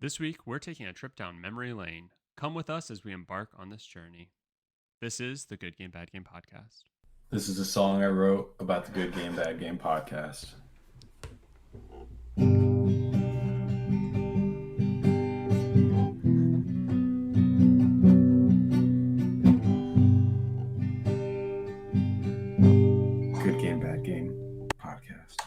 This week, we're taking a trip down memory lane. Come with us as we embark on this journey. This is the Good Game, Bad Game podcast. This is a song I wrote about the Good Game, Bad Game podcast. Good Game, Bad Game podcast.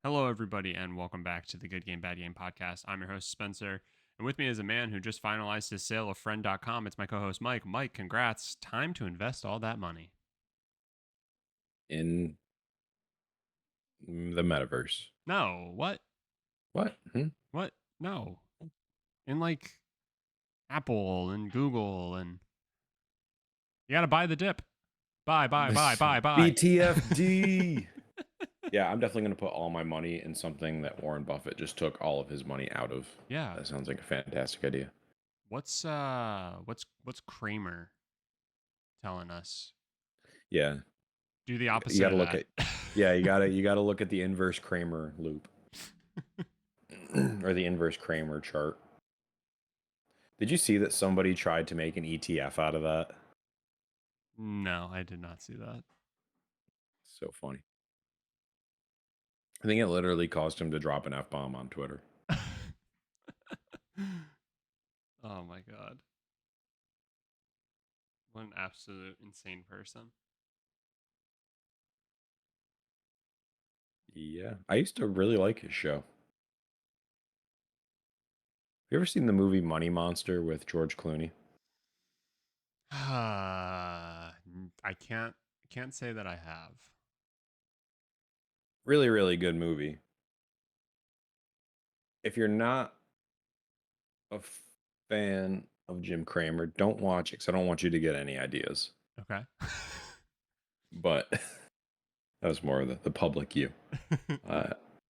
Hello, everybody, and welcome back to the Good Game, Bad Game podcast. I'm your host, Spencer, and with me is a man who just finalized his sale of friend.com. It's my co-host, Mike. Mike, congrats. Time to invest all that money. In the metaverse. No, what? What? What? No. In like Apple and Google, and you gotta buy the dip. Buy. BTFD. Yeah, I'm definitely going to put all my money in something that Warren Buffett just took all of his money out of. Yeah. That sounds like a fantastic idea. What's Kramer telling us? Yeah. Do the opposite. You got to of look that. at you got to look at the inverse Kramer loop. Or the inverse Kramer chart. Did you see that somebody tried to make an ETF out of that? No, I did not see that. So funny. I think it literally caused him to drop an F-bomb on Twitter. Oh my god. What an absolute insane person. Yeah. I used to really like his show. Have you ever seen the movie Money Monster with George Clooney? I can't say that I have. Really, really good movie. If you're not a fan of Jim Cramer, don't watch it because I don't want you to get any ideas. Okay. But that was more of the public you.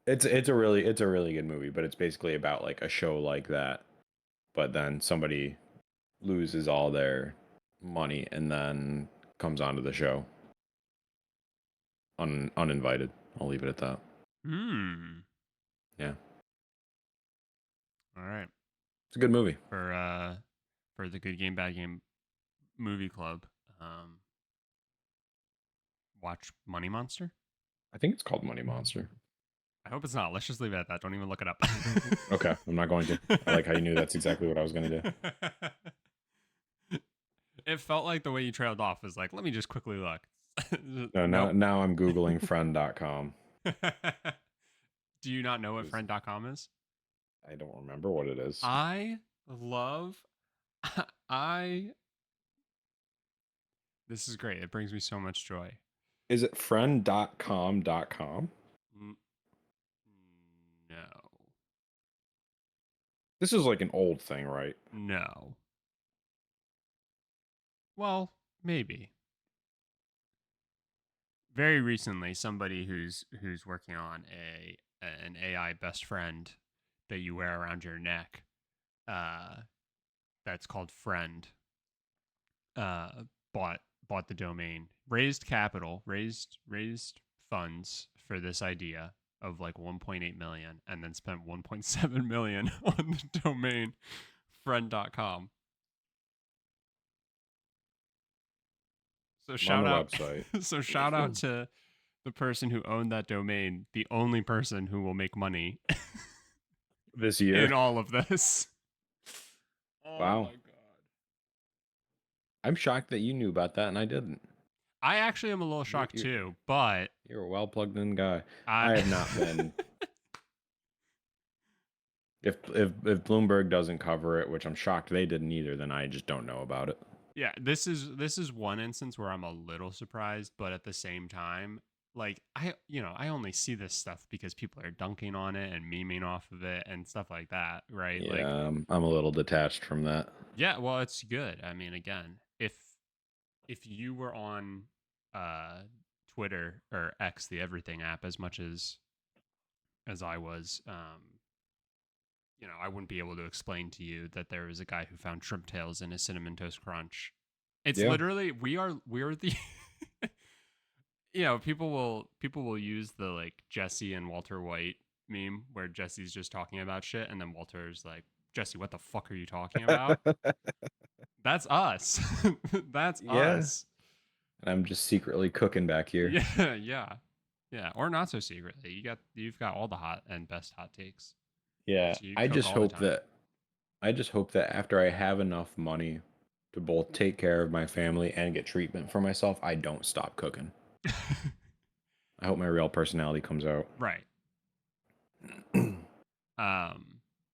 It's a really good movie, but it's basically about like a show like that, but then somebody loses all their money and then comes onto the show uninvited. I'll leave it at that. Yeah. All right. It's a good movie. For the Good Game, Bad Game movie club, watch Money Monster? I think it's called Money Monster. I hope it's not. Let's just leave it at that. Don't even look it up. Okay, I'm not going to. I like how you knew that's exactly what I was going to do. It felt like the way you trailed off was like, let me just quickly look. No, now I'm Googling friend.com. Do you not know what friend.com is? I don't remember what it is. This is great. It brings me so much joy. Is it friend.com.com? No. This is like an old thing, right? No. Well, maybe. Very recently, somebody who's working on an AI best friend that you wear around your neck, that's called Friend, bought the domain, raised capital, raised funds for this idea of like 1.8 million, and then spent 1.7 million on the domain friend.com. So shout out to the person who owned that domain, the only person who will make money this year in all of this. Wow. My God. I'm shocked that you knew about that and I didn't. I actually am a little shocked too, but you're a well plugged in guy. I have not been. If Bloomberg doesn't cover it, which I'm shocked they didn't either, then I just don't know about it. Yeah, this is one instance where I'm a little surprised, but at the same time, like I only see this stuff because people are dunking on it and memeing off of it and stuff like that, right? Yeah, like, I'm a little detached from that. Yeah, well, it's good. I mean, again, if you were on Twitter or X, the everything app, as much as I was, I wouldn't be able to explain to you that there was a guy who found shrimp tails in his cinnamon toast crunch. It's literally we're the people will use the like Jesse and Walter White meme where Jesse's just talking about shit and then Walter's like Jesse, what the fuck are you talking about? That's us. That's Yeah. us. And I'm just secretly cooking back here. Yeah, yeah. Yeah, or not so secretly. You've got all the hot and best hot takes. Yeah. You I cook just all the hope time. that after I have enough money to both take care of my family and get treatment for myself, I don't stop cooking. I hope my real personality comes out. Right.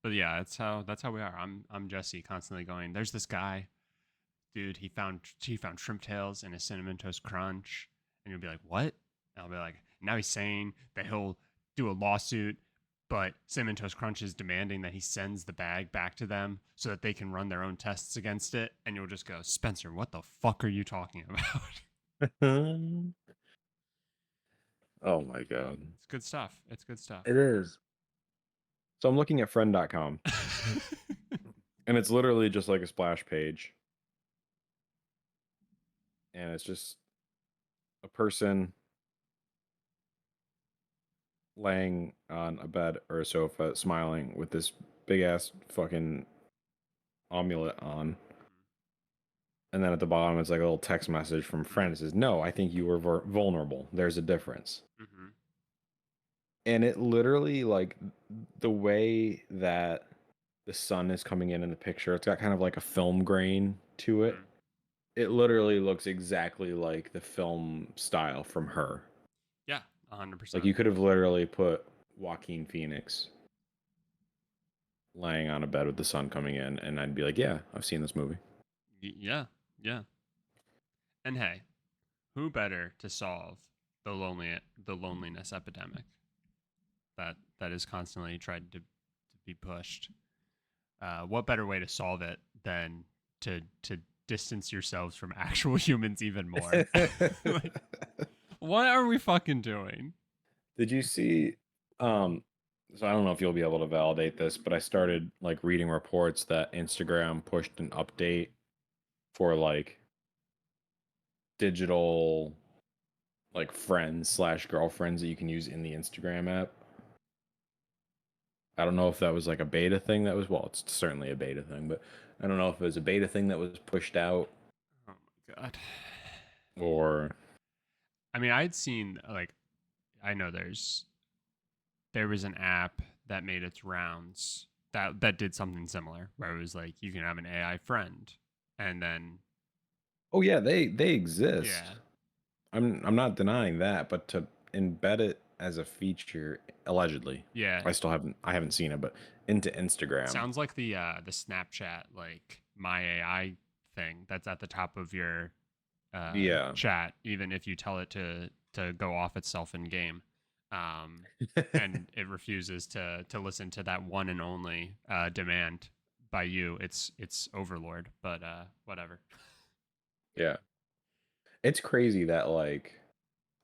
But yeah, that's how we are. I'm Jesse, constantly going, there's this guy, dude, he found shrimp tails in a cinnamon toast crunch. And you'll be like, what? And I'll be like, now he's saying that he'll do a lawsuit, but Cinnamon Toast Crunch is demanding that he sends the bag back to them so that they can run their own tests against it. And you'll just go, Spencer, what the fuck are you talking about? Oh my god. It's good stuff. It's good stuff. It is. So I'm looking at friend.com and it's literally just like a splash page. And it's just a person laying on a bed or a sofa smiling with this big ass fucking amulet on. And then at the bottom, it's like a little text message from a friend. It says, "No, I think you were vulnerable. There's a difference." Mm-hmm. And it literally, like, the way that the sun is coming in the picture, it's got kind of like a film grain to it. Mm-hmm. It literally looks exactly like the film style from Her. Yeah, 100%. Like, you could have literally put Joaquin Phoenix laying on a bed with the sun coming in, and I'd be like, yeah, I've seen this movie. Yeah, yeah. And hey, who better to solve the loneliness epidemic that is constantly tried to be pushed? What better way to solve it than to distance yourselves from actual humans even more? Like, what are we fucking doing? Did you see so I don't know if you'll be able to validate this, but I started like reading reports that Instagram pushed an update for like digital like friends slash girlfriends that you can use in the Instagram app. I don't know if that was like a beta thing that was, well, it's certainly a beta thing, but I don't know if it was a beta thing that was pushed out Oh my god. or I mean, I'd seen like I know there was an app that made its rounds that did something similar where it was like you can have an AI friend and then oh yeah, they exist. yeah. I'm not denying that, but to embed it as a feature allegedly, Yeah. I haven't seen it, but into Instagram. Sounds like the Snapchat like my AI thing that's at the top of your Yeah. chat, even if you tell it to go off itself in game, um, and it refuses to listen to that one and only demand by you. It's Overlord, but whatever. Yeah. It's crazy that like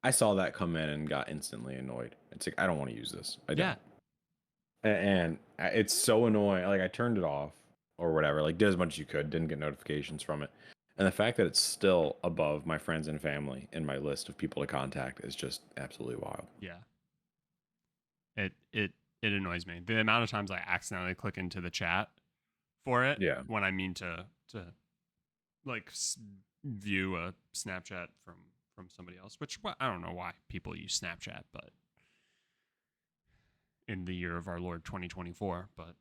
I saw that come in and got instantly annoyed. It's like I don't want to use this. I Yeah, don't. And it's so annoying. Like I turned it off or whatever. Like did as much as you could. Didn't get notifications from it. And the fact that it's still above my friends and family in my list of people to contact is just absolutely wild. yeah. It annoys me the amount of times I accidentally click into the chat for it Yeah. when I mean to like view a Snapchat from somebody else. Which well, I don't know why people use Snapchat, but in the year of our Lord 2024, but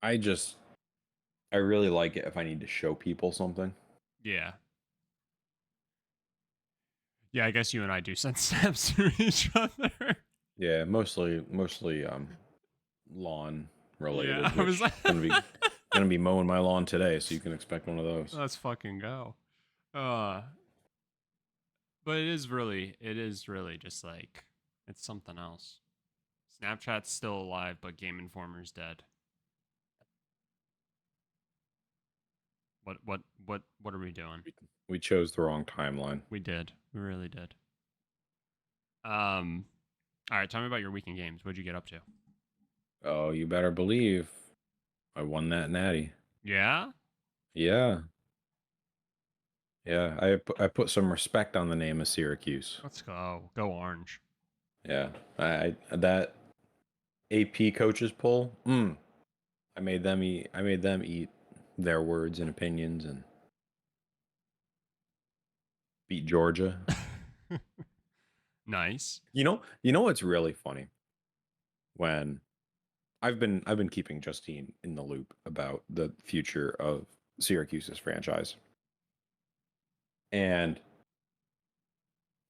I really like it if I need to show people something. yeah. Yeah, I guess you and I do send snaps to each other. Yeah, mostly lawn related, Yeah, I was which gonna be mowing my lawn today, so you can expect one of those. let's fucking go. Uh but it is really just like it's something else. Snapchat's still alive, but Game Informer's dead. What are we doing? We chose the wrong timeline. We did. We really did. Um all right, tell me about your weekend games. What'd you get up to? Oh, you better believe I won that natty. Yeah? Yeah, yeah. I put some respect on the name of Syracuse. Let's go. Go Orange. Yeah, I that AP coaches poll. I I made them eat their words and opinions and beat Georgia. Nice. You know what's really funny? When I've been keeping Justine in the loop about the future of Syracuse's franchise. And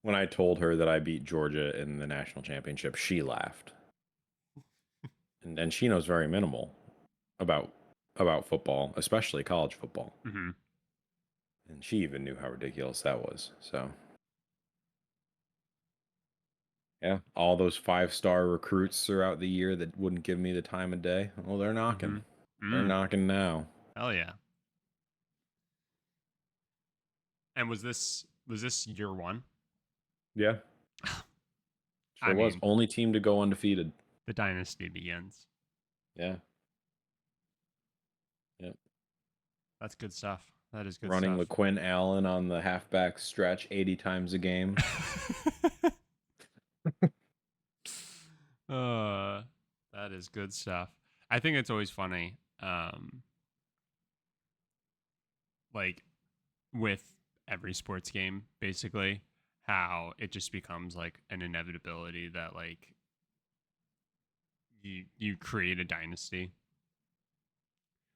when I told her that I beat Georgia in the national championship, she laughed. And she knows very minimal about football, especially college football. Mm-hmm. And she even knew how ridiculous that was. So yeah, all those 5-star recruits throughout the year that wouldn't give me the time of day. Well, they're knocking. Mm-hmm. They're knocking now. Hell yeah. And was this year one? Yeah. Sure I was. mean, Only team to go undefeated. the dynasty begins. Yeah. Yep. That's good stuff. That is good Running stuff. LaQuinn Allen on the halfback stretch 80 times a game. That is good stuff. I think it's always funny. Like with every sports game, basically, how it just becomes like an inevitability that like you create a dynasty.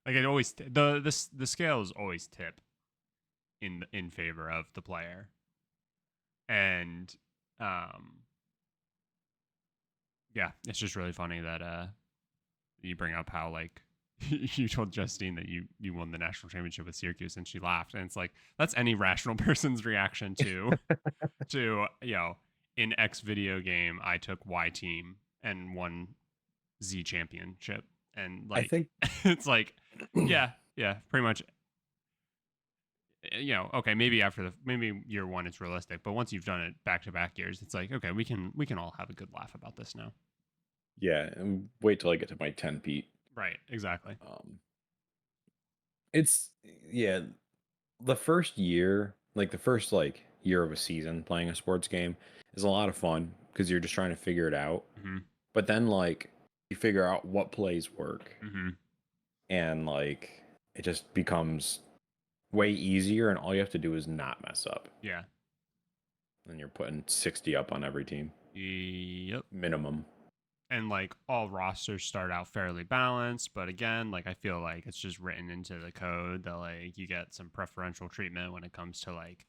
Like it always the scales always tip in favor of the player, and yeah, it's just really funny that you bring up how like you told Justine that you won the national championship with Syracuse and she laughed, and it's like that's any rational person's reaction to in X video game I took Y team and won Z championship, and I like think it's like yeah pretty much, okay, maybe maybe year one it's realistic, but once you've done it back to back years, it's like okay, we can all have a good laugh about this now. yeah, and wait till I get to my 10 Pete. Right, exactly. It's yeah, the first year, like the first year of a season playing a sports game is a lot of fun because you're just trying to figure it out. Mm-hmm. But then like you figure out what plays work, Mm-hmm. and like it just becomes way easier, and all you have to do is not mess up. Yeah. And you're putting 60 up on every team. Yep. Minimum. And like all rosters start out fairly balanced, but again, like I feel like it's just written into the code that like you get some preferential treatment when it comes to like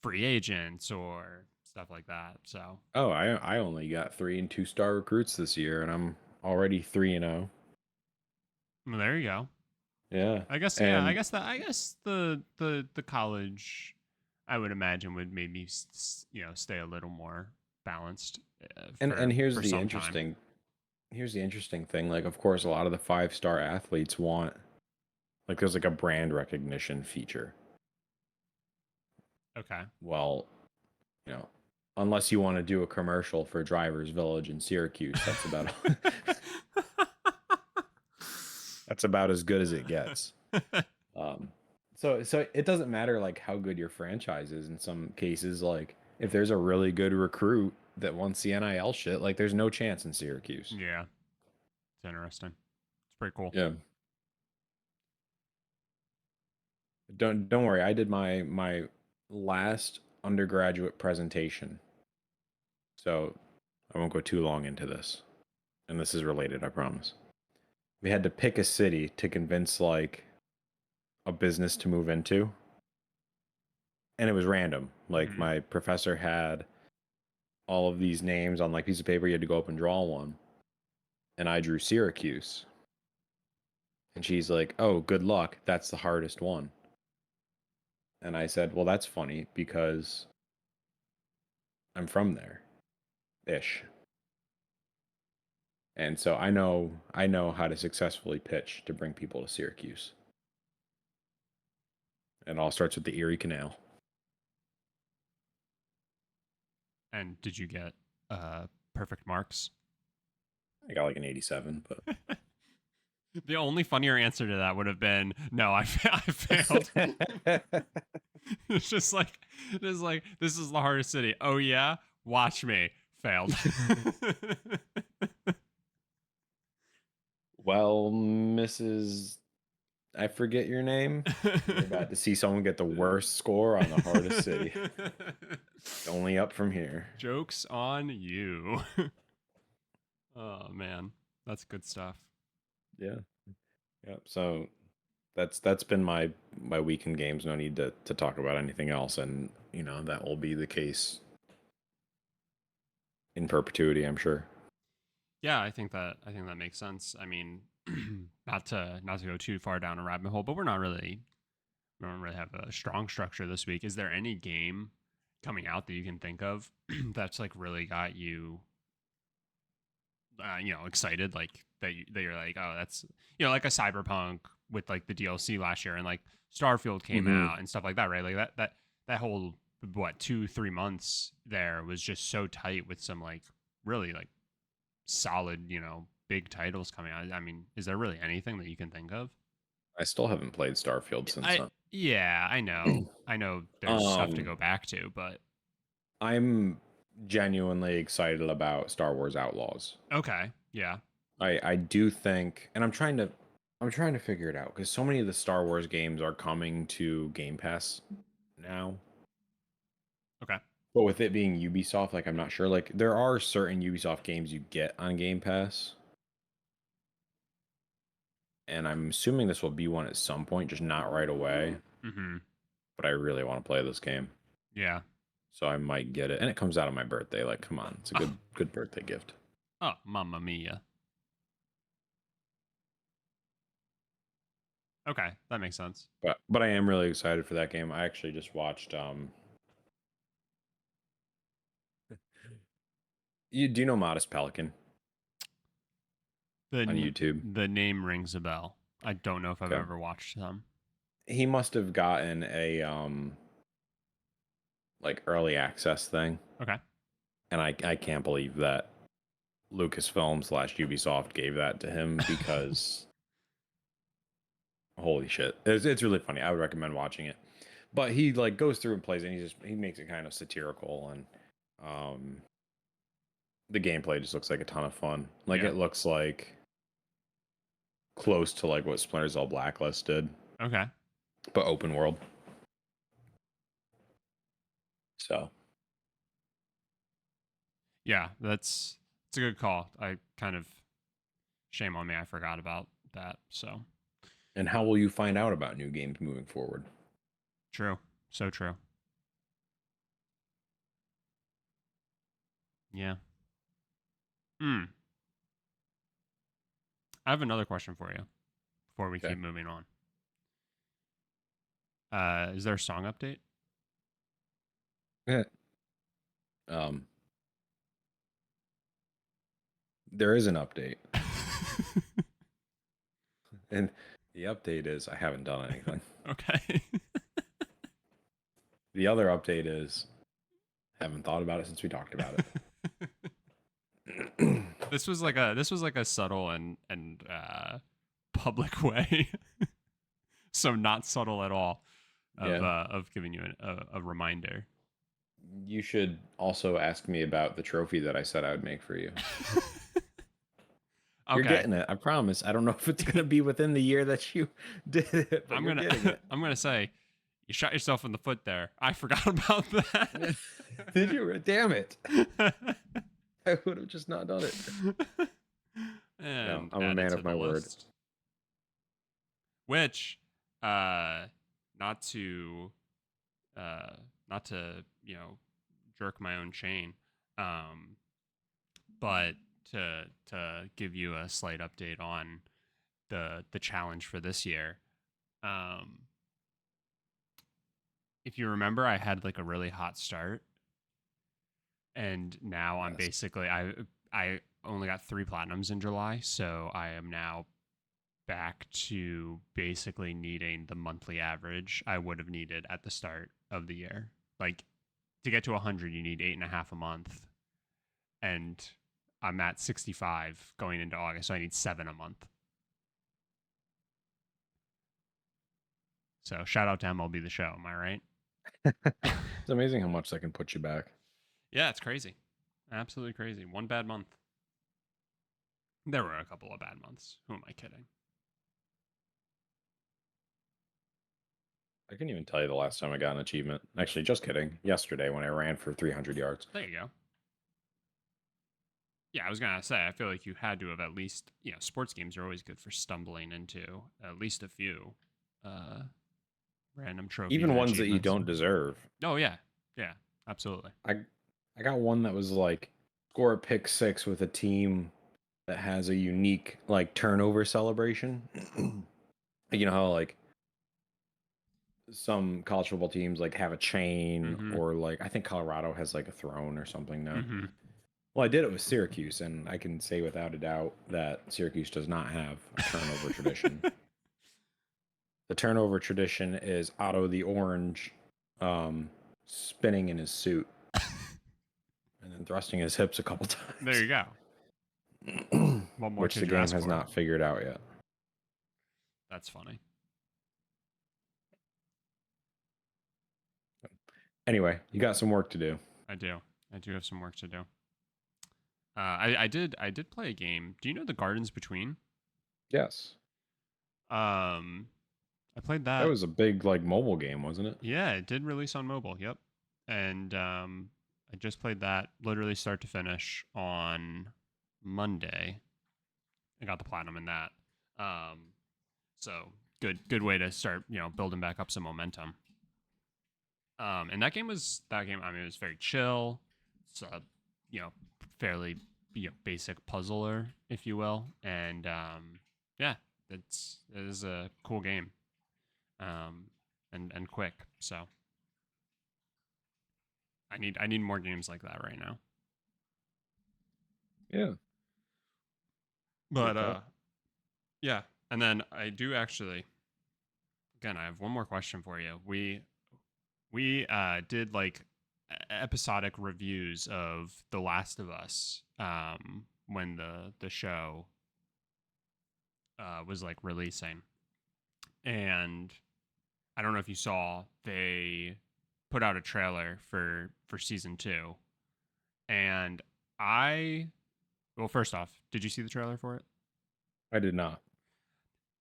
free agents or stuff like that. So Oh, I only got 3 and 2-star recruits this year, and I'm already 3-0. well, there you go. Yeah. I guess And I guess the college I would imagine would maybe stay a little more balanced. and For some time. here's the interesting thing. Like, of course, a lot of the 5-star athletes want like there's like a brand recognition feature. Okay. Well, unless you want to do a commercial for Drivers Village in Syracuse, that's about as good as it gets. So it doesn't matter like how good your franchise is. In some cases, like if there's a really good recruit that wants the NIL shit, like there's no chance in Syracuse. Yeah. It's interesting. It's pretty cool. Yeah. Don't worry. I did my last undergraduate presentation, so I won't go too long into this. And this is related, I promise. We had to pick a city to convince like a business to move into, and it was random. Like my professor had all of these names on like piece of paper. You had to go up and draw one, and I drew Syracuse. And she's like, "Oh, good luck. That's the hardest one." And I said, "Well, that's funny because I'm from there, ish." And so I know how to successfully pitch to bring people to Syracuse. It all starts with the Erie Canal. And did you get perfect marks? I got like an 87, but The only funnier answer to that would have been no. I failed. It's just like this is the hardest city. Oh yeah, watch me failed. Well, Mrs. I forget your name. You're about to see someone get the worst score on the hardest city. Only up from here. Joke's on you. Oh man, that's good stuff. Yeah. Yep. So that's been my weekend games. No need to talk about anything else, and that will be the case in perpetuity, I'm sure. Yeah, I think that makes sense. I mean, not to go too far down a rabbit hole, but we don't really have a strong structure this week. Is there any game coming out that you can think of that's like really got you excited, like that you're like, oh, that's like a Cyberpunk with like the DLC last year, and like Starfield came Mhm. out and stuff like that, right? Like that whole what 2-3 months there was just so tight with some like really like solid big titles coming out. I mean, is there really anything that you can think of? I still haven't played Starfield since I then. Yeah, I know there's stuff to Um, go back to, but I'm genuinely excited about Star Wars Outlaws. okay, yeah, I do think, and I'm trying to figure it out because so many of the Star Wars games are coming to Game Pass now. okay, But with it being Ubisoft, like I'm not sure. Like there are certain Ubisoft games you get on Game Pass, and I'm assuming this will be one at some point, just not right away. mm-hmm, But I really want to play this game, yeah. so I might get it. And it comes out on my birthday. Like, come on, it's a Oh, good birthday gift. oh, mamma mia. Okay, that makes sense. But I am really excited for that game. I actually just watched you do you know Modest Pelican The on YouTube? the name rings a bell. I don't know if I've Okay. ever watched them. He must have gotten a like early access thing. Okay. And I can't believe that Lucasfilm / Ubisoft gave that to him because holy shit. It's really funny. I would recommend watching it. But he like goes through and plays it, and he makes it kind of satirical, and um the gameplay just looks like a ton of fun. Like Yeah. it looks like close to like what Splinter Cell Blacklist did, Okay. but open world. So Yeah, it's a good call. I kind of shame on me. I forgot about that. So and how will you find out about new games moving forward? true. So true. Yeah. Hmm. I have another question for you before we Okay. keep moving on. Is there a song update? Yeah. Um there is an update. And the update is I haven't done anything. Okay. The other update is I haven't thought about it since we talked about it. This was like a subtle and public way, so not subtle at all Yeah. of giving you a reminder. You should also ask me about the trophy that I said I would make for you. You're Okay, getting it. I promise. I don't know if it's going to be within the year that you did it, but I'm you're gonna getting it. I'm gonna say you shot yourself in the foot there. I forgot about that. Did you? Damn it. I would have just not done it. No, And I'm a add it man to of the my word. list. Which, not to, not to jerk my own chain, um, but to give you a slight update on the challenge for this year. Um, if you remember, I had like a really hot start, and now I'm Yes. basically I only got 3 platinums in July, so I am now back to basically needing the monthly average I would have needed at the start of the year. Like to get to 100, you need 8.5 a month, and I'm at 65 going into August, so I need 7 a month. So shout out to MLB The Show. Am I right? It's amazing how much that can put you back. Yeah, it's crazy. Absolutely crazy. One bad month. There were a couple of bad months. Who am I kidding? I couldn't even tell you the last time I got an achievement. Actually, just kidding. Yesterday when I ran for 300 yards. There you go. Yeah, I was gonna say, I feel like you had to have at least, sports games are always good for stumbling into at least a few uh, random trophies Even and ones that you achievements. don't deserve. Oh yeah, absolutely. I got one that was like score a pick 6 with a team that has a unique like turnover celebration. You know how like some college football teams like have a chain, Mm-hmm. or like I think Colorado has like a throne or something now. Mm-hmm. Well, I did it with Syracuse, and I can say without a doubt that Syracuse does not have a turnover tradition. The turnover tradition is Otto the Orange spinning in his suit and then thrusting his hips a couple There you times. go. What more Which could the you game ask has for? not figured out yet. That's funny. Anyway, you got some work to do. I do. I do have some work to do. I did play a game. Do you know the Gardens Between? Yes. I played That that. was a big like mobile game, wasn't it? Yeah, it did release on mobile. Yep. And I just played that literally start to finish on Monday. I got the platinum in that. So good way to start, building back up some momentum. And that game. I mean, it was very chill. It's a, you know, fairly basic puzzler, if you will, and yeah, it is a cool game, and quick. So I need more games like that right now. Yeah. But yeah, and then I do actually. Again, I have one more question for you. We did like episodic reviews of The Last of Us when the show was like releasing, and I don't know if you saw, they put out a trailer for season 2, and I well, first off, did you see the trailer for it? I did not.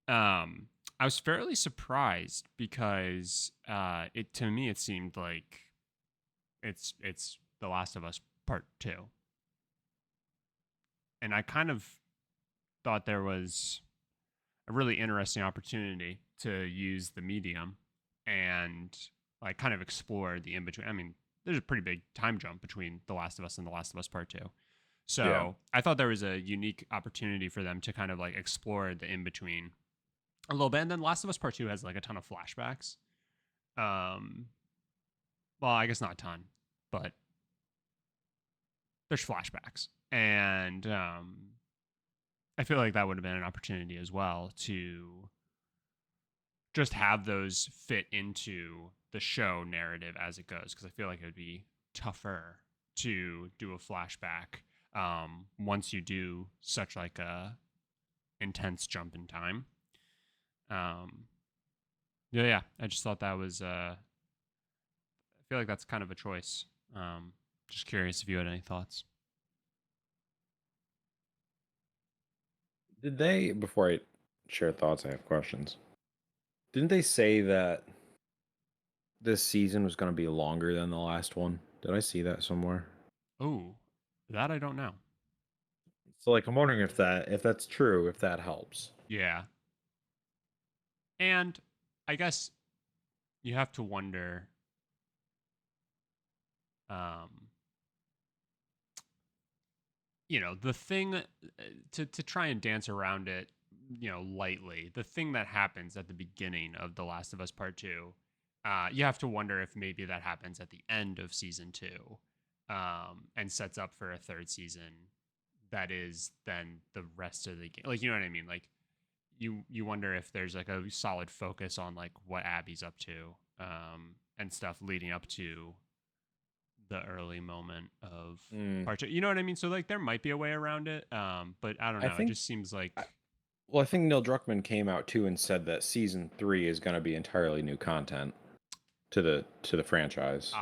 I was fairly surprised because it to me it seemed like it's The Last of Us Part 2. And I kind of thought there was a really interesting opportunity to use the medium and like kind of explore the in between. I mean, there's a pretty big time jump between The Last of Us and The Last of Us Part 2. So Yeah. I thought there was a unique opportunity for them to kind of like explore the in between a little bit. And then Last of Us Part 2 has like a ton of flashbacks. Well, I guess not a ton, but there's flashbacks. And I feel like that would have been an opportunity as well to just have those fit into the show narrative as it goes, because I feel like it would be tougher to do a flashback once you do such like a intense jump in time. Yeah, I just thought that was I feel like that's kind of a choice. Just curious if you had any thoughts. Did they, before I share thoughts, I have questions. Didn't they say that this season was going to be longer than the last one? Did I see that somewhere? Oh, that I don't know. So like I'm wondering if that's true, if that helps. Yeah. And I guess you have to wonder um the thing to try and dance around it, lightly. The thing that happens at the beginning of The Last of Us Part 2, you have to wonder if maybe that happens at the end of season 2, and sets up for a third season that is then the rest of the game. Like, you know what I mean? Like, you wonder if there's like a solid focus on like what Abby's up to, and stuff leading up to the early moment of part 2. You know what I mean? So like there might be a way around it, but I don't I know. It think just seems like well, I think Neil Druckmann came out too and said that season 3 is going to be entirely new content to the franchise.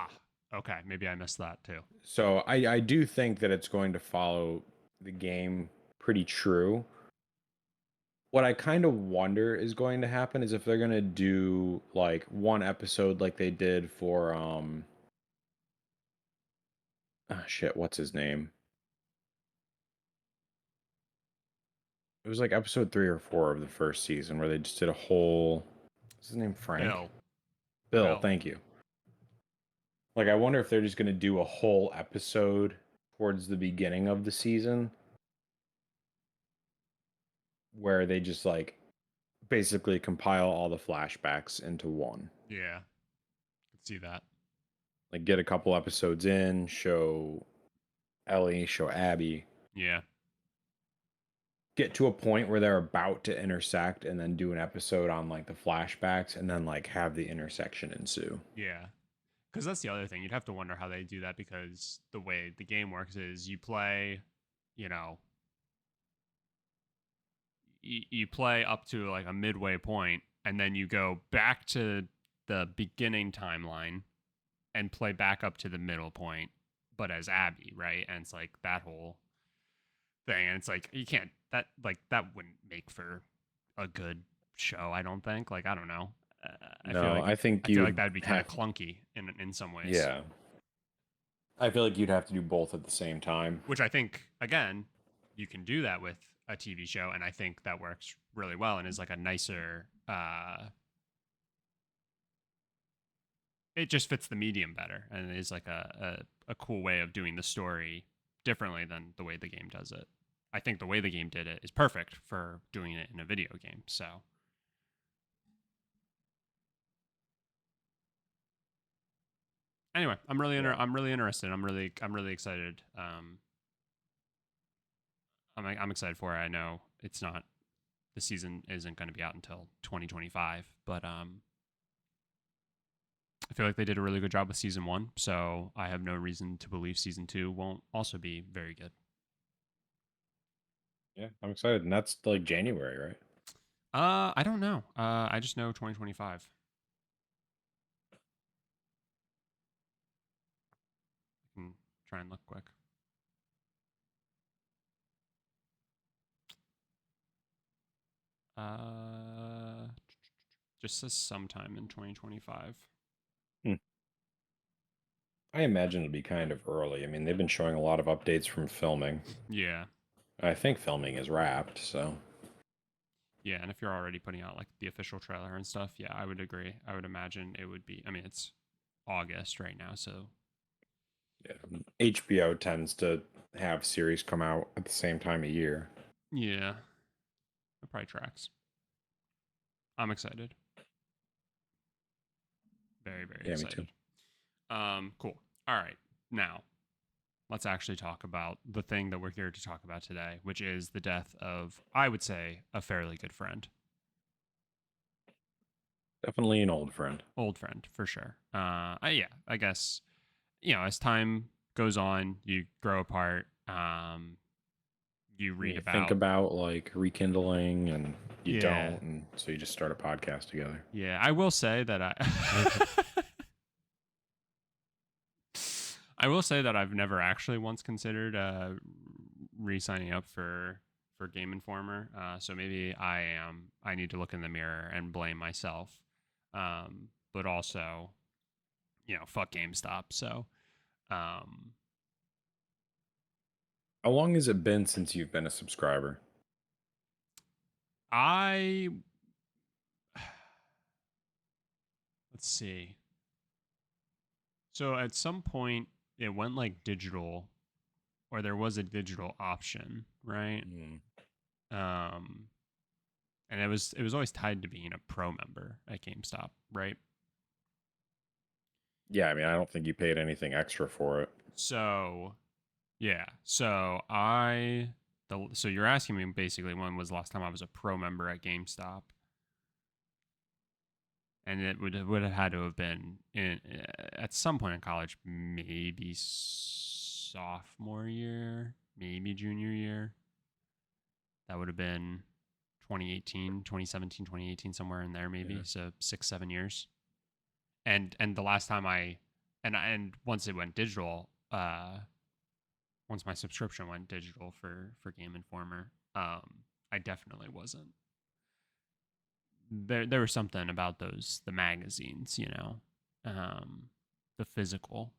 okay, maybe I missed that too. So I do think that it's going to follow the game pretty true. What I kind of wonder is going to happen is if they're going to do like one episode like they did for shit, what's his name? It was like episode 3 or 4 of the first season where they just did a whole, what's his name, Frank? Bill, Bill. thank you. Like I wonder if they're just going to do a whole episode towards the beginning of the season where they just like basically compile all the flashbacks into one. Yeah. Could see that. Like get a couple episodes in, show Ellie, show Abby, Yeah. get to a point where they're about to intersect and then do an episode on like the flashbacks and then like have the intersection ensue. Yeah. Because that's the other thing. You'd have to wonder how they do that, because the way the game works is you play, you know, you play up to like a midway point, and then you go back to the beginning timeline and play back up to the middle point, but as Abby, right? And it's like that whole thing. And it's like, you can't, that wouldn't make for a good show, I don't think. Like, I don't know. I think I feel like that'd be kind of clunky in some ways. Yeah. I feel like you'd have to do both at the same time. Which I think, again, you can do that with a TV show, and I think that works really well and is like a nicer. It just fits the medium better, and it is like a cool way of doing the story differently than the way the game does it. I think the way the game did it is perfect for doing it in a video game. So. Anyway, I'm really interested. I'm really excited. I'm excited for it. I know it's not, the season isn't going to be out until 2025, but I feel like they did a really good job with season 1, so I have no reason to believe season 2 won't also be very good. Yeah, I'm excited, and that's like January, right? I don't know. I just know 2025. I can try and look quick. Just says sometime in 2025. I imagine it'll be kind of early. I mean, they've been showing a lot of updates from filming. Yeah. I think filming is wrapped, so. Yeah, and if you're already putting out like the official trailer and stuff, yeah, I would agree. I would imagine it would be, I mean, it's August right now, so. Yeah, HBO tends to have series come out at the same time of year. Yeah. It probably tracks. I'm excited. Very, very excited. Me too. Cool. All right. Now, let's actually talk about the thing that we're here to talk about today, which is the death of, I would say, a fairly good friend. Definitely an old friend. Old friend, for sure. Yeah, I guess, as time goes on, you grow apart. You read think about like rekindling, and you don't, and so you just start a podcast together. Yeah, I will say that I will say that I've never actually once considered re-signing up for Game Informer. So maybe I need to look in the mirror and blame myself. But also, fuck GameStop. So, how long has it been since you've been a subscriber? Let's see. So at some point it went like digital, or there was a digital option, right? And it was always tied to being a pro member at GameStop, right? Yeah, I mean, I don't think you paid anything extra for it. So, yeah. So so you're asking me basically when was the last time I was a pro member at GameStop? And it would have had to have been at some point in college, maybe sophomore year, maybe junior year. That would have been 2017, 2018, somewhere in there, maybe. Yeah. So 6-7 years. And the last time and once it went digital, once my subscription went digital for Game Informer, I definitely wasn't. There was something about the magazines, the physical.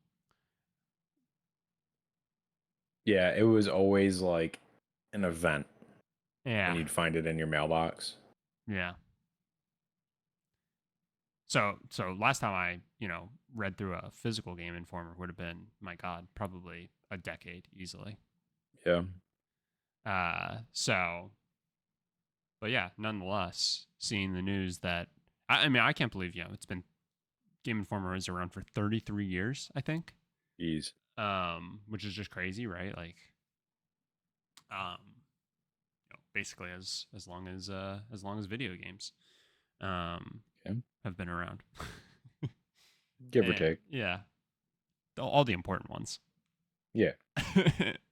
Yeah, it was always like an event Yeah, when you'd find it in your mailbox. yeah. So last time I read through a physical Game Informer would have been, my God, probably a decade easily. Yeah. So, but yeah, nonetheless, seeing the news that I mean, I can't believe it's been Game Informer is around for 33 years, I think. Jeez. Which is just crazy, right? Like, um, basically as long as video games, Okay. have been around. Give or take. Yeah, all the important ones. Yeah.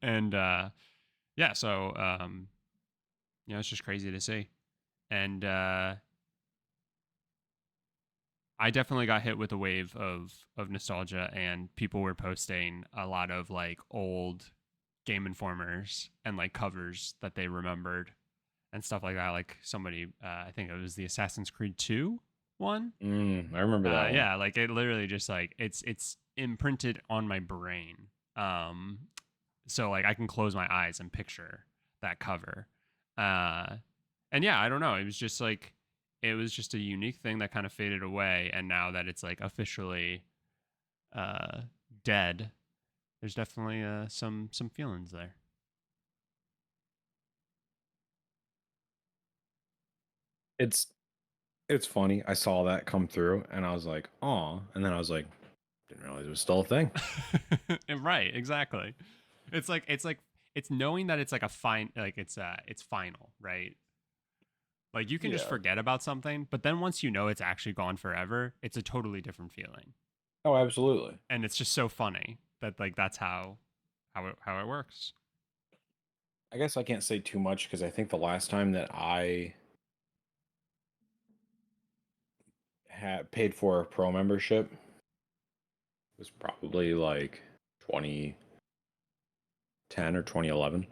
And yeah, so it's just crazy to see. And I definitely got hit with a wave of nostalgia, and people were posting a lot of like old Game Informers and like covers that they remembered and stuff like that. Like somebody, I think it was the Assassin's Creed 2 one. I remember that one. Yeah, like it literally just like it's imprinted on my brain. So like I can close my eyes and picture that cover. And yeah, I don't know. It was just like it was just a unique thing that kind of faded away, and now that it's like officially uh dead, there's definitely some feelings there. It's funny. I saw that come through and I was like, "Aw." And then I was like, didn't realize it was still a thing. Right, exactly. It's knowing that it's like a fine, like it's final, right? Like you can just Yeah. forget about something, but then once you know it's actually gone forever, it's a totally different feeling. Oh, absolutely. And it's just so funny that like that's how it works. I guess I can't say too much because I think the last time that I had paid for a pro membership was probably like 2010 or 2011.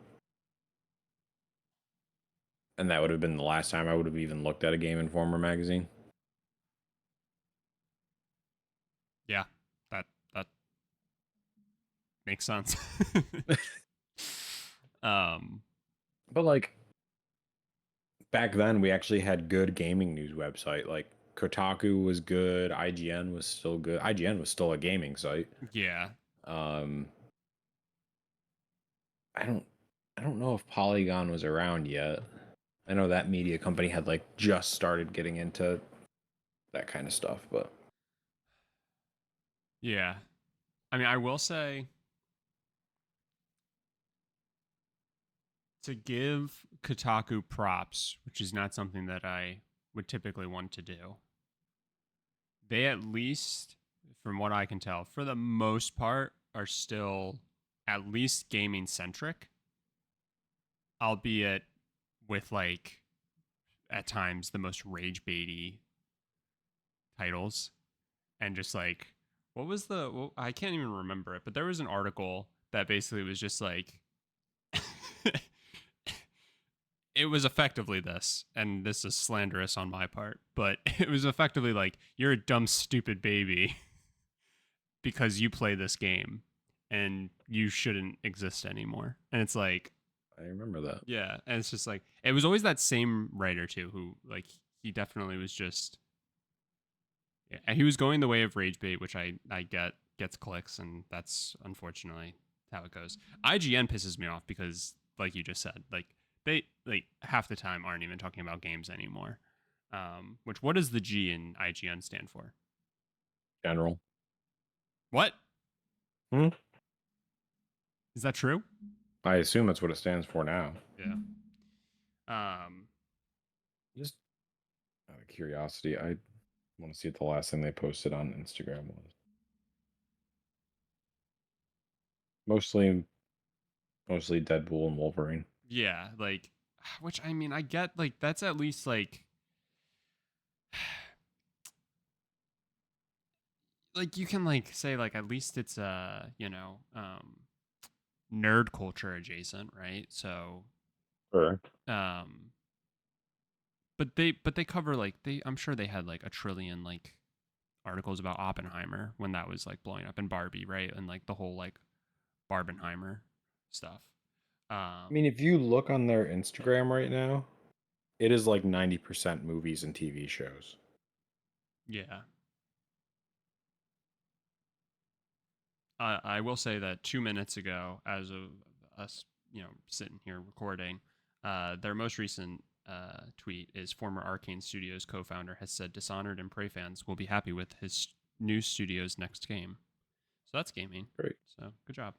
And that would have been the last time I would have even looked at a Game Informer magazine. Yeah. That makes sense. um But like back then, we actually had good gaming news website. Like Kotaku was good. IGN was still good. IGN was still a gaming site. yeah. Um, I don't, I don't know if Polygon was around yet. I know that media company had like just started getting into that kind of stuff, but Yeah. I mean, I will say to give Kotaku props, which is not something that I would typically want to do. They at least, from what I can tell, for the most part, are still at least gaming centric, albeit with like at times the most rage baity titles. And just like, what was I can't even remember it, but there was an article that basically was just like, it was effectively this, and this is slanderous on my part, but it was effectively like, you're a dumb, stupid baby because you play this game and you shouldn't exist anymore. And it's like, I remember that. yeah. And it's just like, it was always that same writer too, who like, he definitely was just, yeah, he was going the way of rage bait, which I get gets clicks, and that's unfortunately how it goes. IGN pisses me off because, like you just said, like they like half the time aren't even talking about games anymore. Which what does the G in IGN stand for? General. What Hmm? is that true? I assume that's what it stands for now. Yeah. Um. Just out of curiosity, I want to see what the last thing they posted on Instagram was. Mostly Deadpool and Wolverine. Yeah. Like, which I mean, I get like that's at least like you can like say like at least it's nerd culture adjacent, right? So, Sure. um, but they cover like I'm sure they had like a trillion like articles about Oppenheimer when that was like blowing up, in Barbie, right? And like the whole like Barbenheimer stuff. I mean, if you look on their Instagram right now, it is like 90% movies and TV shows. Yeah. I will say that 2 minutes ago, as of us, sitting here recording, their most recent tweet is former Arcane Studios co-founder has said Dishonored and Prey fans will be happy with his new studio's next game. So that's gaming. Great. So good job.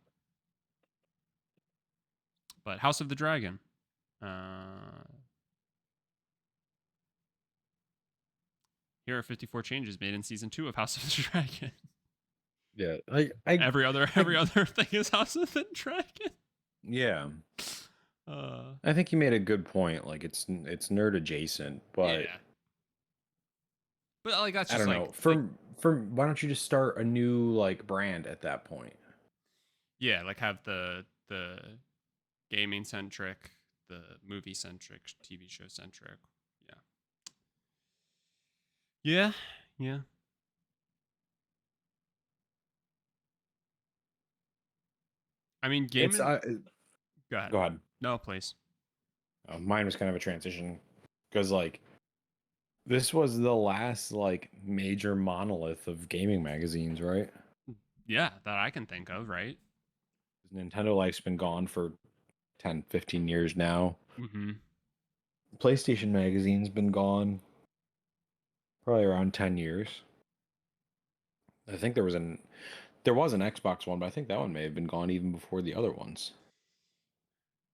But House of the Dragon. Uh, here are 54 changes made in season 2 of House of the Dragon. Yeah, every other thing is House of the Dragon. Yeah. I think you made a good point. Like it's nerd adjacent, but yeah. But like that's I just don't like know. For why don't you just start a new like brand at that point? yeah, like have the gaming centric, the movie centric, TV show centric. Yeah. Yeah. Yeah. I mean, It's gaming. Go ahead. go ahead. No, please. Mine was kind of a transition because like this was the last like major monolith of gaming magazines, right? Yeah, that I can think of, right? Nintendo Life's been gone for 10, 15 years now. Mm-hmm. PlayStation Magazine's been gone probably around 10 years. I think there was an Xbox one, but I think that one may have been gone even before the other ones.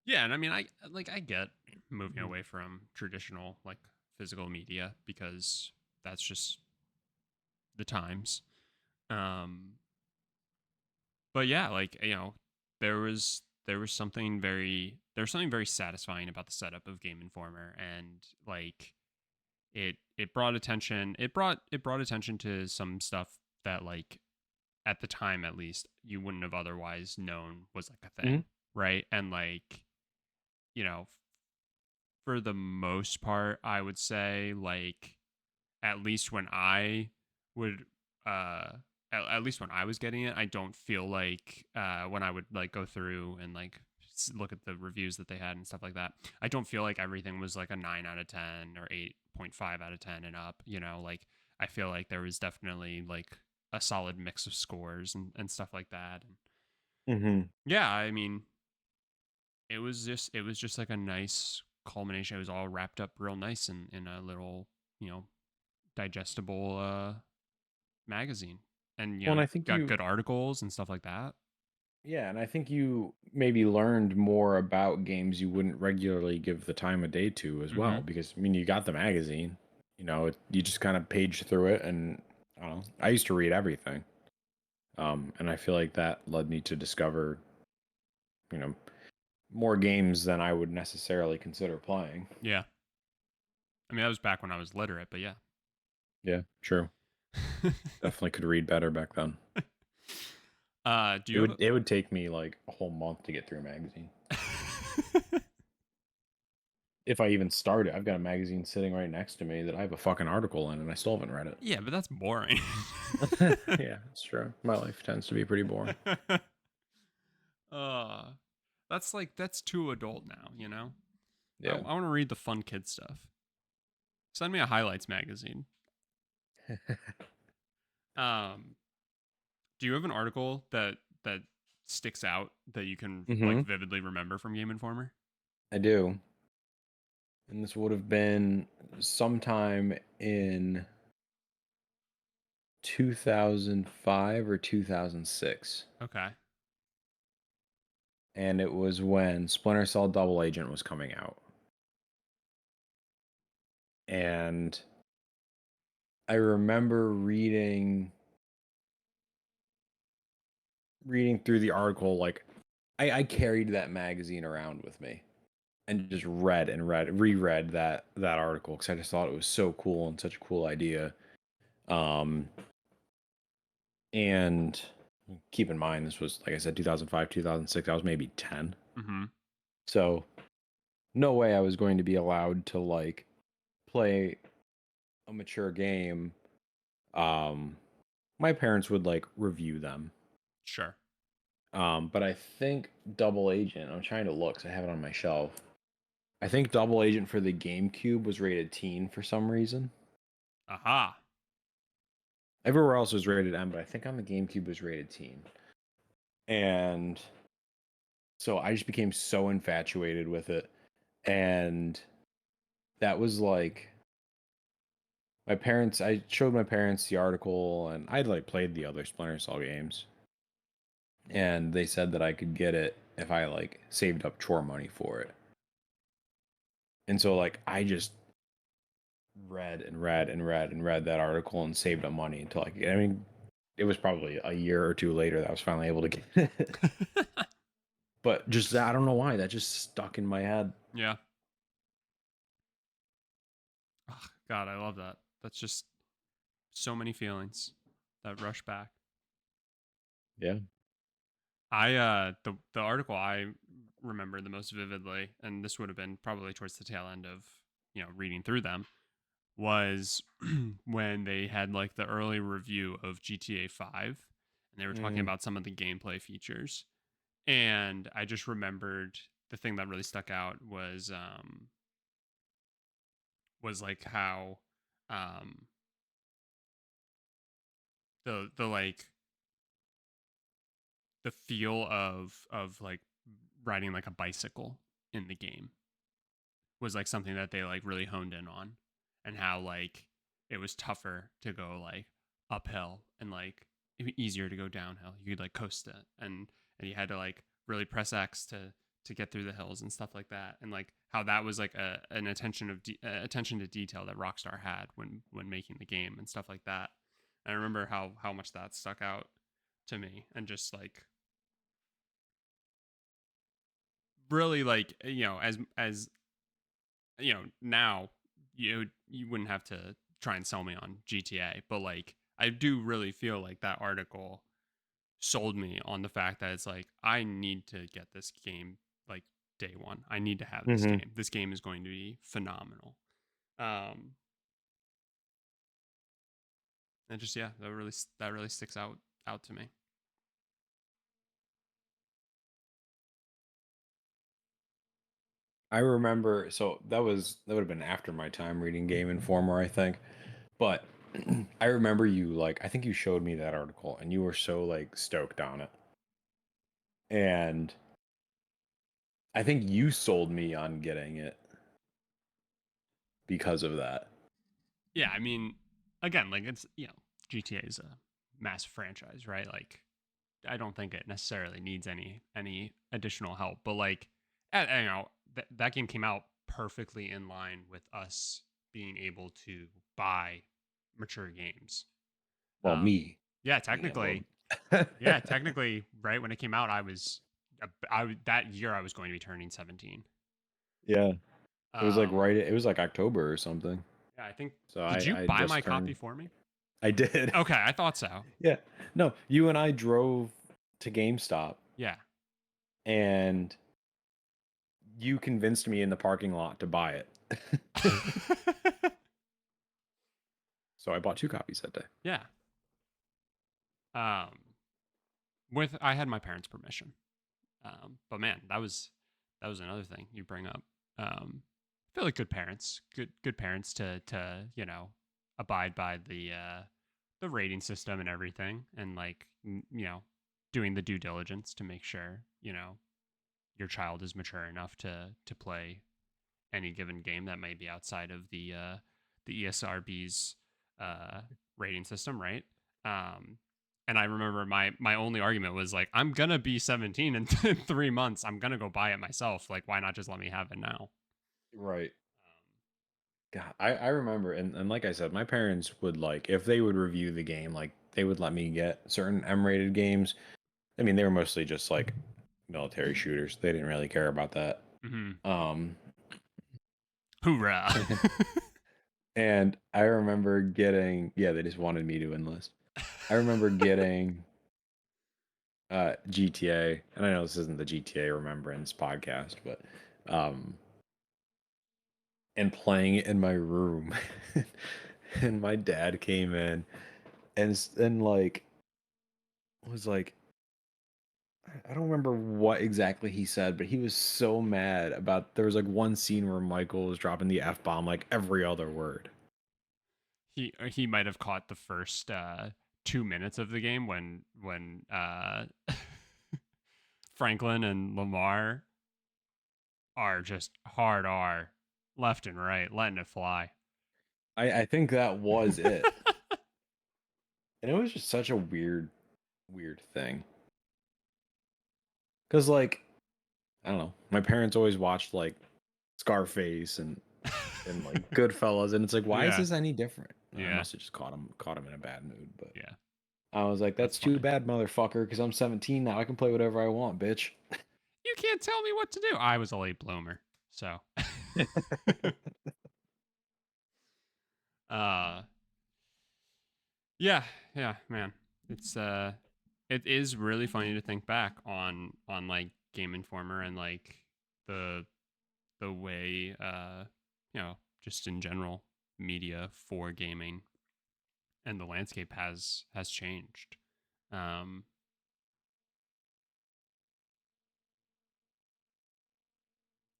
Yeah, and I mean, I get moving away from traditional like physical media because that's just the times. But yeah, like there was something very satisfying about the setup of Game Informer, and like it brought attention to some stuff that like at the time at least you wouldn't have otherwise known was like a thing, right? And like you know for the most part, I would say like at least when I would at least when I was getting it, I don't feel like when I would like go through and like look at the reviews that they had and stuff like that, I don't feel like everything was like a 9 out of 10 or 8.5 out of 10 and up, like I feel like there was definitely like a solid mix of scores and stuff like that. And yeah, I mean, it was just like a nice culmination. It was all wrapped up real nice in a little, digestible magazine, and Well, and I think got you good articles and stuff like that. yeah, and I think you maybe learned more about games you wouldn't regularly give the time of day to as well, because I mean, you got the magazine, you just kind of page through it, and I don't know. I used to read everything, and I feel like that led me to discover, you know, more games than I would necessarily consider playing. Yeah, I mean that was back when I was literate, but yeah. Yeah, true. Definitely could read better back then. Do you It would take me like a whole month to get through a magazine. If I even started, I've got a magazine sitting right next to me that I have a fucking article in, and I still haven't read it. Yeah, but that's boring. Yeah, it's true. My life tends to be pretty boring. That's too adult now. Yeah. I want to read the fun kid stuff. Send me a highlights magazine. Do you have an article that sticks out that you can like vividly remember from Game Informer? I do. And this would have been sometime in 2005 or 2006. Okay. And it was when Splinter Cell Double Agent was coming out. And I remember reading through the article, like I carried that magazine around with me and just reread that article because I just thought it was so cool and such a cool idea. And keep in mind this was, like I said, 2005, 2006. I was maybe 10. Mm-hmm. So no way I was going to be allowed to like play a mature game. My parents would like review them. Sure. But I think Double Agent, I'm trying to look 'cause I have it on my shelf. I think Double Agent for the GameCube was rated teen for some reason. Aha. Everywhere else was rated M, but I think on the GameCube was rated teen. And so I just became so infatuated with it. And that was like I showed my parents the article, and I'd like played the other Splinter Cell games. And they said that I could get it if I like saved up chore money for it. And so like I just read and read and read and read that article and saved up money until I mean, it was probably a year or two later that I was finally able to get it. But just I don't know why that just stuck in my head. Yeah. Oh, God, I love that. That's just so many feelings that rush back. Yeah. The article I remember the most vividly, and this would have been probably towards the tail end of, reading through them, was when they had like the early review of GTA 5, and they were talking about some of the gameplay features. And I just remembered the thing that really stuck out was like how the like the feel of like riding like a bicycle in the game was like something that they like really honed in on, and how like it was tougher to go like uphill and like easier to go downhill. You could like coast it, and you had to like really press X to get through the hills and stuff like that, and like how that was like an attention to detail that Rockstar had when making the game and stuff like that. And I remember how much that stuck out to me, and just like really like, as now you wouldn't have to try and sell me on GTA, but like I do really feel like that article sold me on the fact that it's like I need to get this game like day one. I need to have this Mm-hmm. game. This game is going to be phenomenal. And just yeah, that really sticks out to me. I remember, so that would have been after my time reading Game Informer, I think. But I remember you like I think you showed me that article and you were so like stoked on it. And I think you sold me on getting it because of that. Yeah, I mean, again, like it's GTA is a massive franchise, right? Like I don't think it necessarily needs any additional help, but like that game came out perfectly in line with us being able to buy mature games. Well, Um, me yeah, being able technically, yeah, technically, right when it came out, that year I was going to be turning 17. Yeah. It was like Um, it was like October or something. yeah, I think. So Did you I buy just my copy turned. for me? I did. Okay, I thought so. Yeah. No, you and I drove to GameStop Yeah. and you convinced me in the parking lot to buy it. So I bought 2 copies that day. Yeah. Um, I had my parents' permission. But man, that was another thing you bring up. I feel like good parents, good parents to abide by the rating system and everything, and like doing the due diligence to make sure your child is mature enough to play any given game that may be outside of the ESRB's uh, rating system, right? Um, and I remember my only argument was like, I'm gonna be 17 in 3 months. I'm gonna go buy it myself. Like, why not just let me have it now? Right. God, I remember, and like I said, my parents would like if they would review the game, like they would let me get certain M-rated games. I mean, they were mostly just like military shooters. They didn't really care about that. Mm-hmm. Um, Hoorah! and I remember getting, yeah, they just wanted me to enlist. I remember getting GTA, and I know this isn't the GTA Remembrance podcast, but um, and playing it in my room, and my dad came in and like was like, I don't remember what exactly he said, but he was so mad about there was like one scene where Michael was dropping the F bomb like every other word. He might have caught the first 2 minutes of the game when Franklin and Lamar are just hard R left and right, letting it fly. I think that was it. And it was just such a weird thing. Cause like, I don't know, my parents always watched like Scarface and like Goodfellas, and it's like, why is Yeah, this any different? I yeah, must have just caught him in a bad mood, but yeah. I was like, That's that's too funny. bad, motherfucker, because I'm 17 now. I can play whatever I want, bitch. You can't tell me what to do. I was a late bloomer, so. uh, yeah, yeah, man. It is really funny to think back on like Game Informer and like the the way just in general media for gaming and the landscape has changed. Um,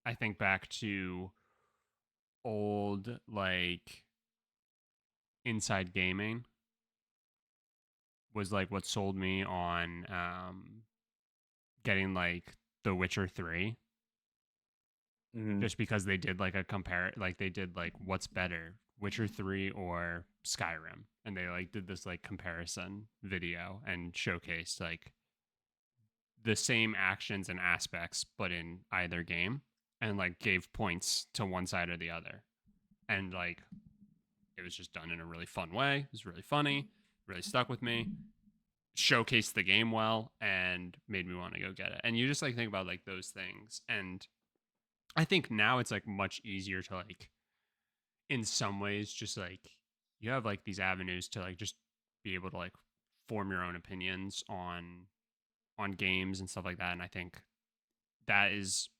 I think back to old like Inside Gaming was like what sold me on getting like The Witcher 3 Mhm. just because they did like a compare like they did like what's better, Witcher 3 or Skyrim, and they like did this like comparison video and showcased like the same actions and aspects but in either game, and like gave points to one side or the other, and like it was just done in a really fun way. It was really funny, really stuck with me, showcased the game well, and made me want to go get it. And you just like think about like those things, and I think now it's like much easier to like in some ways just like you have like these avenues to like just be able to like form your own opinions on games and stuff like that. And I think that is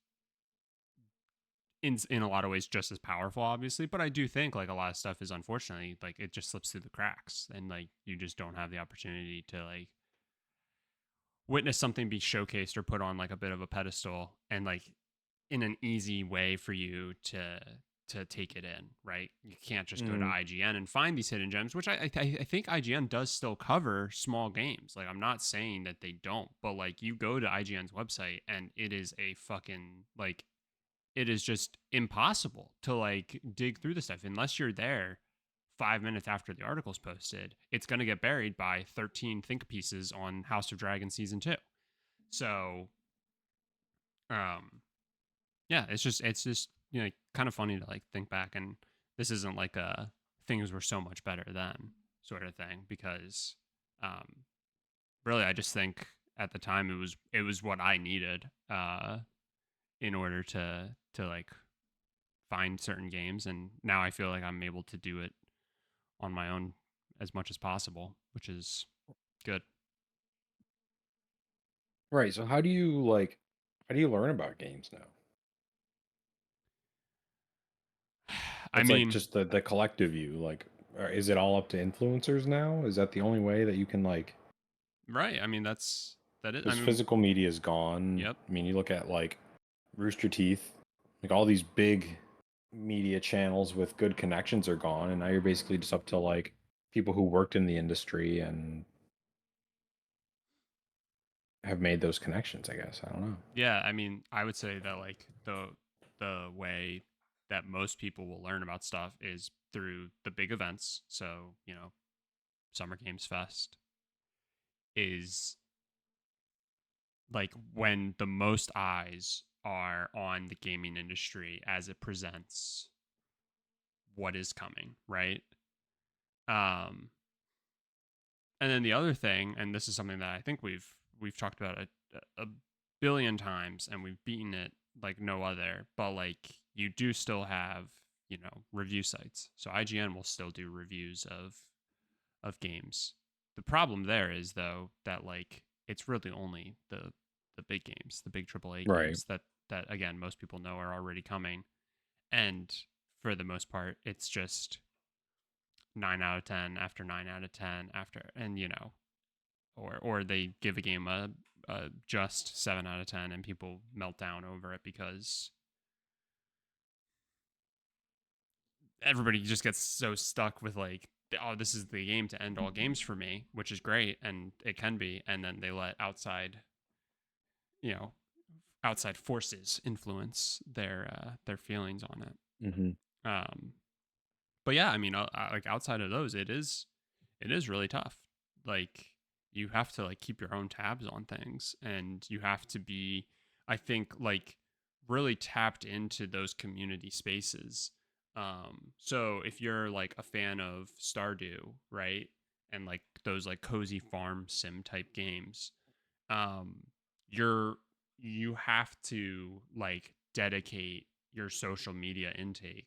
in a lot of ways just as powerful, obviously. But I do think like a lot of stuff is unfortunately like it just slips through the cracks, and like you just don't have the opportunity to like witness something be showcased or put on like a bit of a pedestal and like in an easy way for you to take it in, right? You can't just go to Mhm. IGN and find these hidden gems, which I think IGN does still cover small games. Like I'm not saying that they don't, but like you go to IGN's website and it is a fucking like it is just impossible to like dig through the stuff unless you're there 5 minutes after the article's posted. It's going to get buried by 13 think pieces on House of Dragon season 2. So, um, yeah, it's just kind of funny to like think back, and this isn't like a things were so much better then sort of thing because, um, really I just think at the time it was what I needed in order to like find certain games, and now I feel like I'm able to do it on my own as much as possible, which is good. Right. So how do you learn about games now? I What's like mean, just the collective view? Like, is it all up to influencers now? Is that the only way that you can like? right? I mean, that is. I Because mean, physical media is gone. yep. I mean, you look at like Rooster Teeth, like all these big media channels with good connections are gone, and now you're basically just up to like people who worked in the industry and have made those connections. I guess I don't know. Yeah, I mean, I would say that like the way that most people will learn about stuff is through the big events. So, Summer Games Fest is like when the most eyes are on the gaming industry as it presents what is coming, right? Um and then the other thing, and this is something that I think we've talked about a billion times and we've beaten it like no other, but like you do still have, review sites. So IGN will still do reviews of games. The problem there is though that like it's really only the big games, the big AAA Right. games that again most people know are already coming, and for the most part, it's just 9 out of 10 after 9 out of 10 after, and or they give a game a just 7 out of 10, and people melt down over it because everybody just gets so stuck with like, oh, this is the game to end all games for me, which is great, and it can be, and then they let you know outside forces influence their feelings on it. Mm-hmm. Um, but yeah, I mean, like outside of those, it is really tough. Like you have to like keep your own tabs on things, and you have to be, I think, like really tapped into those community spaces. So if you're like a fan of Stardew, right, and like those like cozy farm sim type games, um, you're you have to like dedicate your social media intake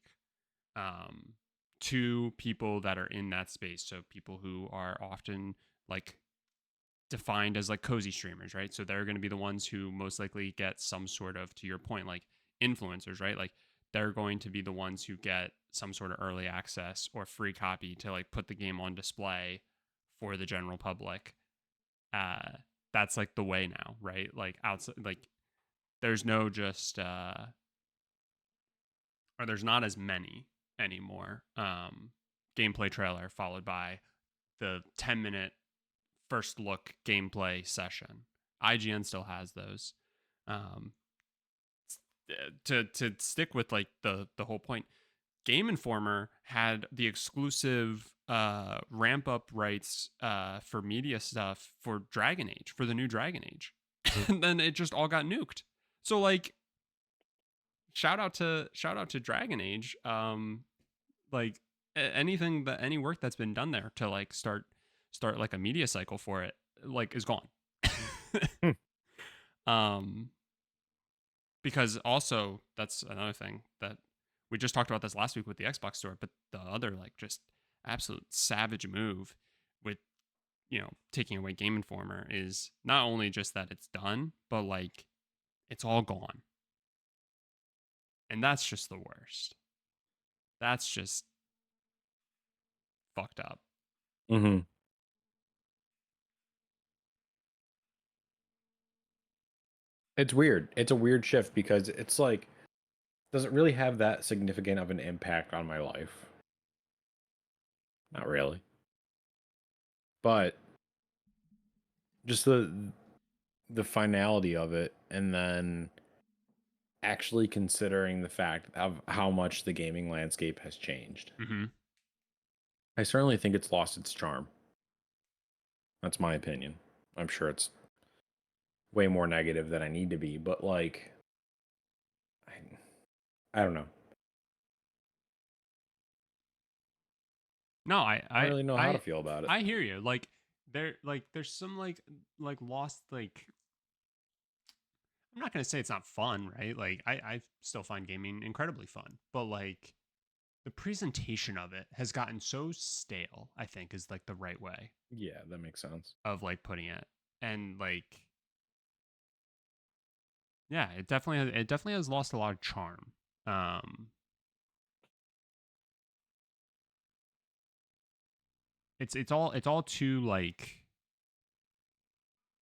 um, to people that are in that space. So people who are often like defined as like cozy streamers, right? So they're going to be the ones who most likely get some sort of, to your point, like influencers, right? Like they're going to be the ones who get some sort of early access or free copy to like put the game on display for the general public. Uh, that's like the way now, right? Like outside, like there's no just or there's not as many anymore. Gameplay trailer followed by the 10-minute first look gameplay session. IGN still has those. Um, to stick with like the whole point, Game Informer had the exclusive ramp up rights for media stuff for Dragon Age, for the new Dragon Age, and then it just all got nuked. So like, shout out to Dragon Age. Like any work that's been done there to like start like a media cycle for it like is gone. Hmm. um because also that's another thing that we just talked about this last week with the Xbox store, but the other like just absolute savage move with taking away Game Informer is not only just that it's done, but like it's all gone. And that's just the worst. That's just fucked up. Mm-hmm. It's weird. It's a weird shift because it's like, does it really have that significant of an impact on my life? Not really. But just the finality of it, and then actually considering the fact of how much the gaming landscape has changed. Mm-hmm. I certainly think it's lost its charm. That's my opinion. I'm sure it's way more negative than I need to be, but like I, I don't know. No, I don't really know how to feel about it. I hear you. There's some like lost like, I'm not gonna say it's not fun, right? Like I still find gaming incredibly fun, but like the presentation of it has gotten so stale, I think is like the right way Yeah, that makes sense. of like putting it. And like yeah, it definitely has lost a lot of charm. Um it's all too like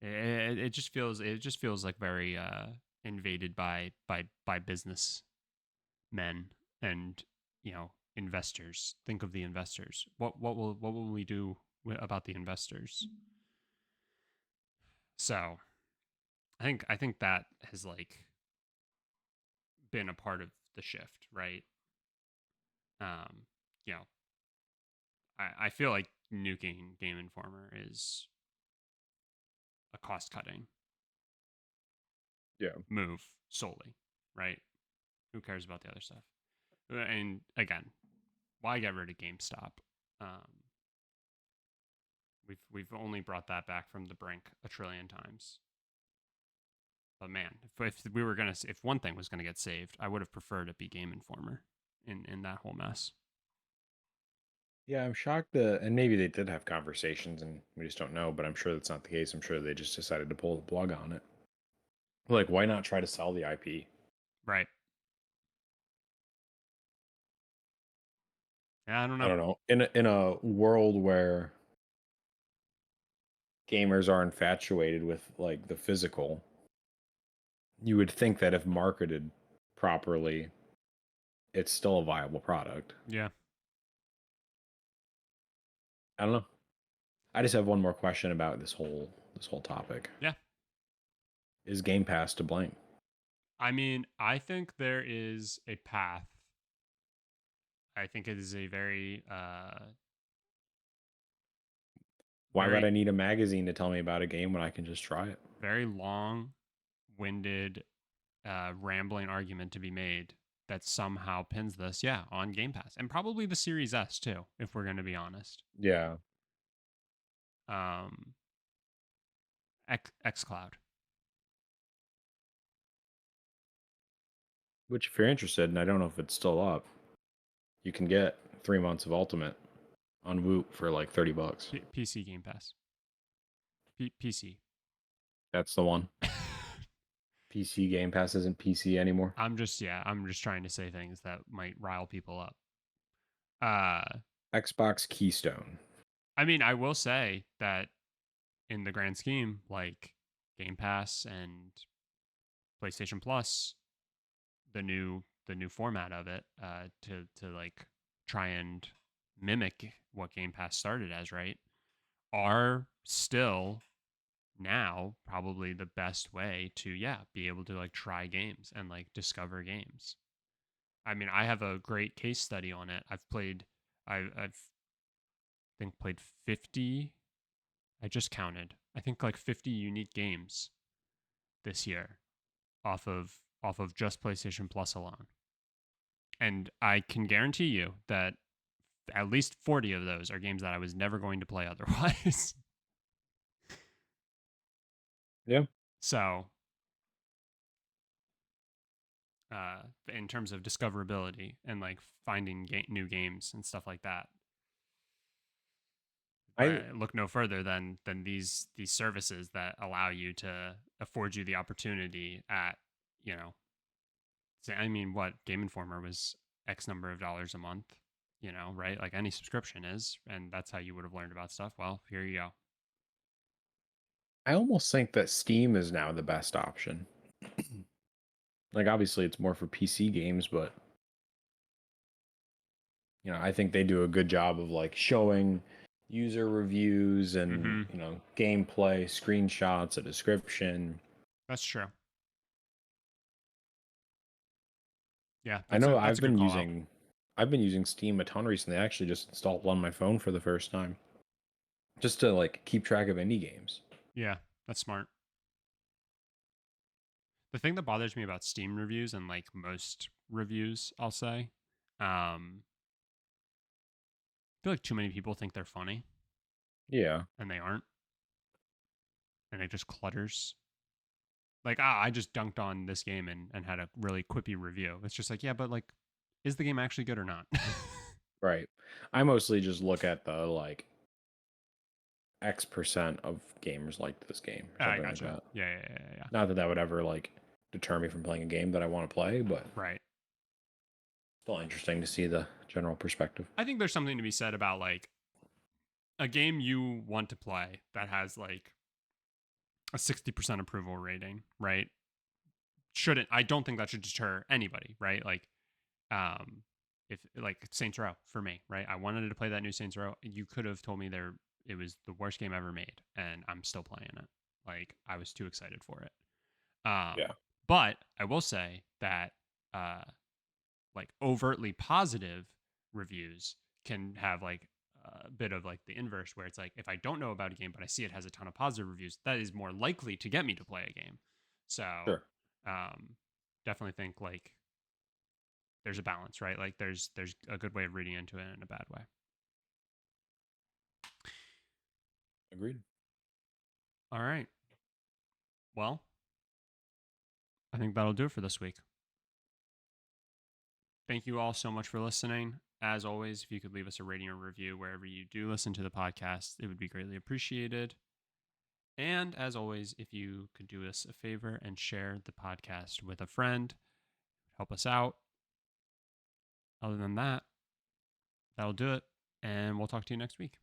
it just feels like very invaded by business men and investors. Think of the investors. What will we do about the investors? So I think that has like been a part of the shift, right? um you know I feel like nuking Game Informer is a cost cutting Yeah. move solely, right? Who cares about the other stuff? And again, why get rid of GameStop? Um, we've only brought that back from the brink a trillion times. But man, if we were gonna, if one thing was gonna get saved, I would have preferred it be Game Informer in that whole mess. Yeah, I'm shocked that, and maybe they did have conversations and we just don't know, but I'm sure that's not the case. I'm sure they just decided to pull the plug on it. Like, why not try to sell the IP? Right. Yeah, I don't I know. don't know. In a world where gamers are infatuated with like the physical, you would think that if marketed properly, it's still a viable product. Yeah. I don't know. I just have one more question about this whole topic. Yeah. Is Game Pass to blame? I mean, I think there is a path. I think it is a very Why would very I need a magazine to tell me about a game when I can just try it? very long winded rambling argument to be made that somehow pins this, yeah, on Game Pass. And probably the Series S too, if we're gonna be honest. Yeah. Um xCloud. Which, if you're interested, and I don't know if it's still up, you can get 3 months of Ultimate on Woot for like $30. PC Game Pass. PC. That's the one. PC Game Pass isn't PC anymore. I'm just trying to say things that might rile people up. Uh Xbox Keystone. I mean, I will say that in the grand scheme, like Game Pass and PlayStation Plus, the new format of it, to like try and mimic what Game Pass started as, right? Are still now probably the best way to be able to like try games and like discover games. I mean, I have a great case study on it. I've think played 50. I just counted. I think like 50 unique games this year off of just PlayStation Plus alone. And I can guarantee you that at least 40 of those are games that I was never going to play otherwise. Yeah. So, in terms of discoverability and like finding new games and stuff like that, I look no further than these services that allow you to afford you the opportunity at, you know, I mean, what Game Informer was X number of dollars a month, right? Like any subscription is, and that's how you would have learned about stuff. Well, here you go. I almost think that Steam is now the best option. Like, obviously it's more for PC games, but I think they do a good job of like showing user reviews and, Mm-hmm. gameplay, screenshots, a description. That's true. Yeah, I that's know a good call out. I've been using Steam a ton recently. I actually just installed on my phone for the first time just to like keep track of indie games. Yeah, that's smart. The thing that bothers me about Steam reviews and like most reviews, I'll say, I feel like too many people think they're funny Yeah, and they aren't, and it just clutters. Like, I just dunked on this game and had a really quippy review. It's just like, yeah, but like, is the game actually good or not? right. I mostly just look at the like X% of gamers like this game or I something like gotcha. that. Yeah. Not that that would ever like deter me from playing a game that I want to play, but Right. still interesting to see the general perspective. I think there's something to be said about like a game you want to play that has like a 60% approval rating, right? I don't think that should deter anybody, right? Like, um, if like Saints Row for me, right? I wanted to play that new Saints Row. You could have told me it was the worst game ever made, and I'm still playing it. Like, I was too excited for it. Yeah. But I will say that uh, like overtly positive reviews can have like a bit of like the inverse, where it's like if I don't know about a game but I see it has a ton of positive reviews, that is more likely to get me to play a game. So, Sure. um, definitely think like there's a balance, right? Like there's a good way of reading into it and a bad way. Agreed. All right. Well, I think that'll do it for this week. Thank you all so much for listening. As always, if you could leave us a rating or review wherever you do listen to the podcast, it would be greatly appreciated. And as always, if you could do us a favor and share the podcast with a friend, help us out. Other than that, that'll do it. And we'll talk to you next week.